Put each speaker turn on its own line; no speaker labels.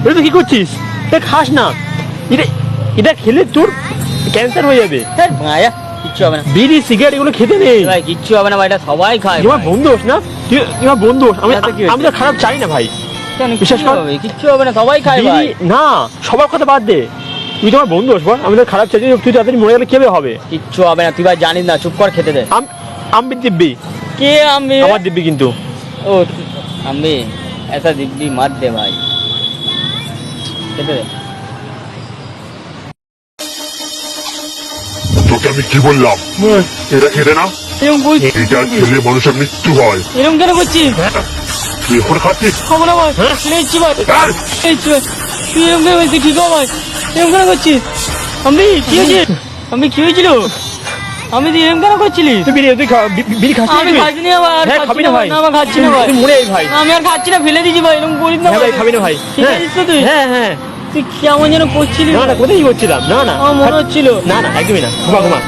এটা তুই কি করছিস? এটা খাস না, এটা এটা খেলে তোর ক্যান্সার হয়ে যাবে।
হ্যাঁ মায়া কিচ্ছু হবে না
বিড়ি সিগারেট এগুলো খেতে নেই
ভাই, কিচ্ছু হবে না ভাই, এটা সবাই খায়
তোমার
ভাই।
বন্ধু হোস না, তুই আমার বন্ধু হোস, আমি
তাতে কি হয়েছে?
আমি তো খারাপ চাই না ভাই।
কেন
বিশ্বাস
কিচ্ছু
কর।
হবে? কিচ্ছু হবে না, সবাই খায় ভাই।
বিড়ি না, সবার কথা বাদ দে, তুই তোমার বন্ধু হোস বল, আমি তো খারাপ চাই, তুই তাড়াতাড়ি মরে গেলে কেবে হবে?
কিচ্ছু হবে না, তুই ভাই জানিস না, চুপ কর, খেতে দে।
আমি দিব্যি,
কে আমি?
আমার দিব্যি কিন্তু।
ও আমি ऐसा दिव्य मत दे भाई, খেতে দে।
তোকে আমি কি বললাম? এটা খেতে না,
এরকম কই,
এটা খেলে মানুষের মৃত্যু হয়।
এরকম কেন করছিস?
তুই এখন খাচ্ছিস?
খাবো না ভাই, নিচ্ছি ভাই,
হ্যাঁ?
নিচ্ছি ভাই। তুই এরকম কেন করছিস? ঠিক আছে ভাই, এরকম কেন করছিস? আমি কি হয়েছে? আমি কি হয়েছিল? আমি তুই এরকম কেন করছিলিস?
তুই বিড়ি খাস
আমি খাচ্ছি না ভাই, আর
হ্যাঁ,
খাচ্ছি
খাবি
না
না
ভাই,
ভাই।
না আমার খাচ্ছি না ভাই,
তুই মরে যাবি ভাই।
আমি আর খাচ্ছি না, ফেলে দিছি ভাই, এরকম করিস না
হ্যাঁ ভাই, খাবি না ভাই।
ঠিক আছিস তো তুই?
হ্যাঁ হ্যাঁ।
তুই কেমন যেন করছিলি
না না, কোথায় কি করছিলাম? না না,
আমার মনে হচ্ছিল।
না না, একদমই না, ঘুমা ঘুমা।